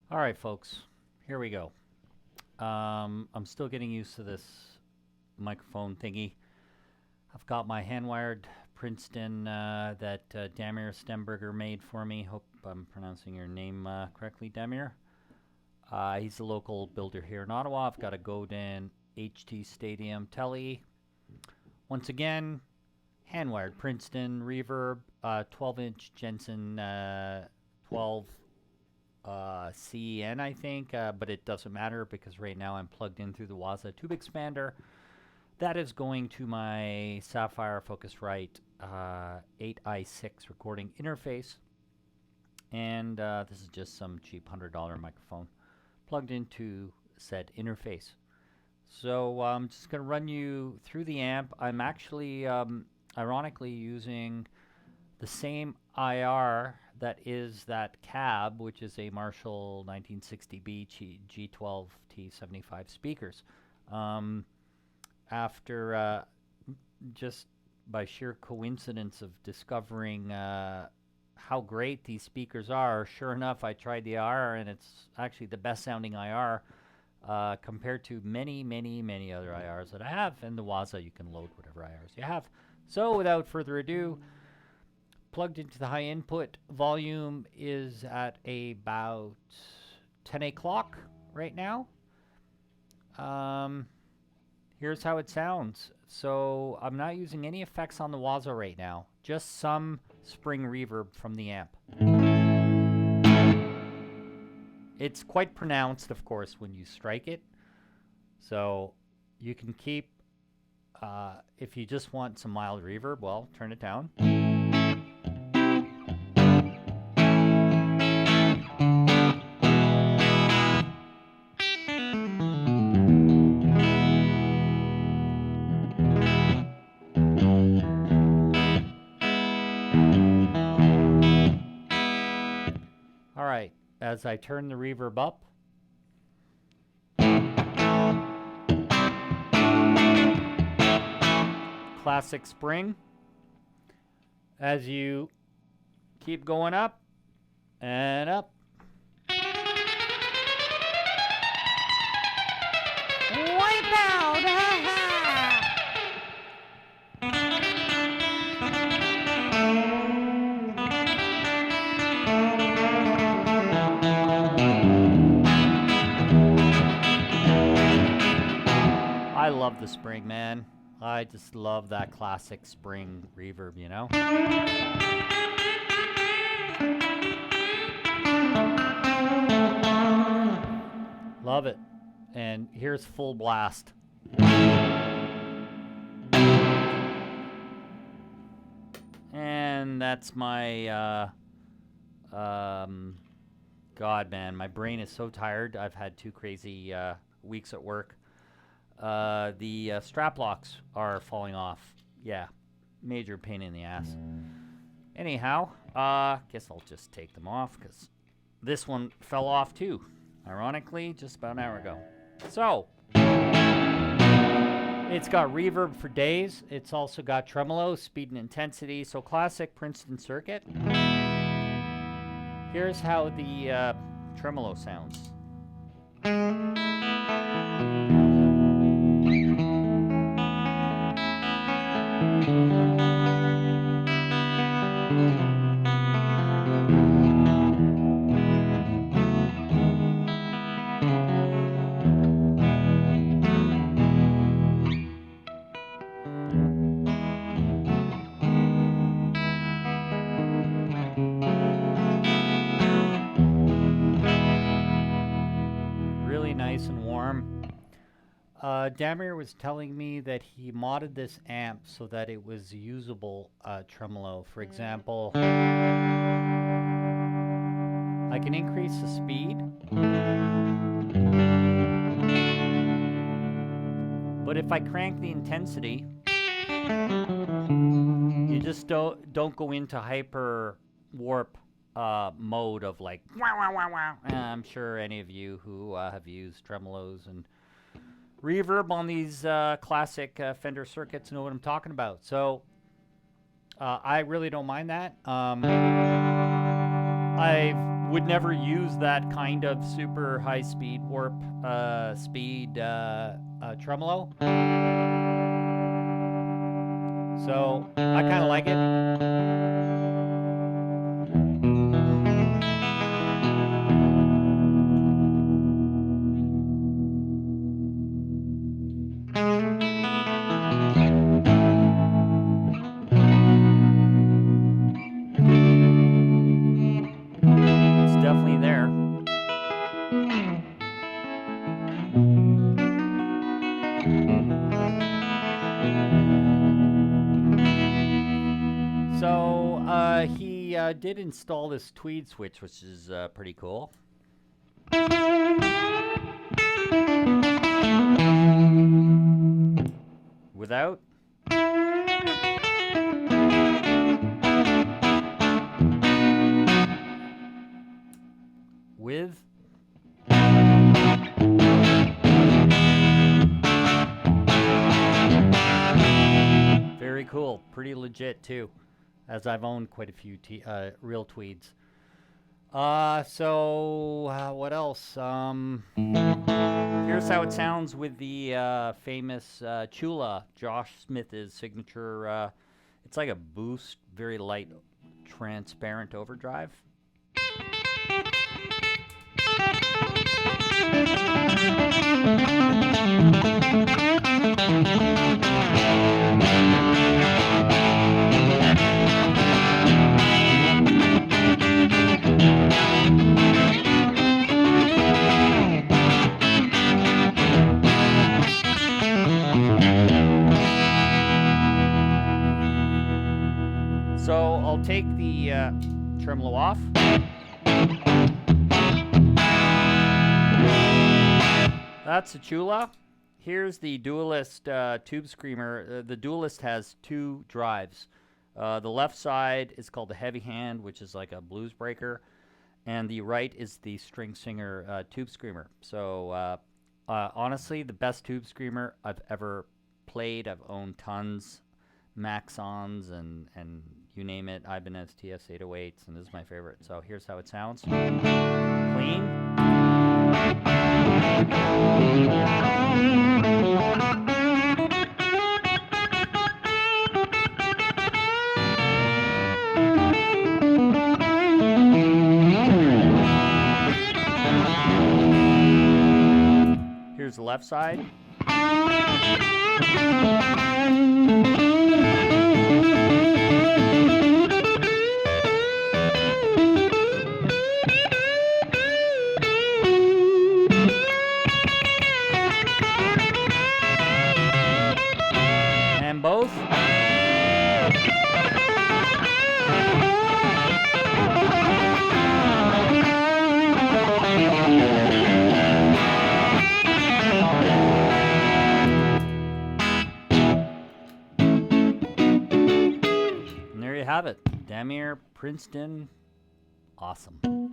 All right, folks, here we go. I'm still getting used to this microphone thingy. I've got my hand-wired Princeton that Damir Stemberger made for me. Hope I'm pronouncing your name correctly, Damir. He's a local builder here in Ottawa. I've got a Godin HT Stadium Telly. Once again, hand-wired Princeton reverb, 12-inch Jensen 12 CN, I think, but it doesn't matter because right now I'm plugged in through the Waza tube expander. That is going to my Sapphire Focusrite 8i6 recording interface. And this is just some cheap $100 microphone plugged into said interface. So I'm just going to run you through the amp. I'm actually, ironically, using the same IR that is that cab, which is a Marshall 1960B G12T75 speakers. After just by sheer coincidence of discovering how great these speakers are, sure enough, I tried the IR, and it's actually the best sounding IR compared to many, many, many other IRs that I have. And the Waza, you can load whatever IRs you have. So without further ado, plugged into the high input. Volume is at about 10 o'clock right now. Here's how it sounds. So I'm not using any effects on the Waza right now, just some spring reverb from the amp. It's quite pronounced, of course, when you strike it. So you can keep, if you just want some mild reverb, well, turn it down. As I turn the reverb up, classic spring. As you keep going up and up, wipe out. I love the spring, man. I just love that classic spring reverb, you know? Love it. And here's full blast. And that's my, God, man, my brain is so tired. I've had 2 crazy weeks at work. The strap locks are falling off. Yeah, major pain in the ass. Anyhow, guess I'll just take them off because this one fell off too. Ironically, just about an hour ago. So, it's got reverb for days. It's also got tremolo, speed and intensity. So classic Princeton circuit. Here's how the tremolo sounds. Nice and warm. Damir was telling me that he modded this amp so that it was usable tremolo. For example, I can increase the speed, but if I crank the intensity, you just don't go into hyper warp mode of like wow, wow, wow, wow. I'm sure any of you who have used tremolos and reverb on these classic Fender circuits know what I'm talking about. So I really don't mind that. I've would never use that kind of super high speed warp speed tremolo. So I kind of like it. It's definitely there. So he did install this tweed switch, which is pretty cool. Without. With. Very cool. Pretty legit, too, as I've owned quite a few real tweeds. So what else? Here's how it sounds with the famous Chula, Josh Smith's signature. It's like a boost, very light, transparent overdrive. So I'll take the tremolo off. That's a Chula. Here's the Duelist Tube Screamer. The Duelist has two drives. The left side is called the Heavy Hand, which is like a blues breaker. And the right is the String Singer Tube Screamer. So honestly, the best Tube Screamer I've ever played. I've owned tons. Maxons and you name it. Ibanez TS 808s, and this is my favorite. So here's how it sounds. Clean. Here's the left side. And both. And there you have it. Damir Princeton. Awesome.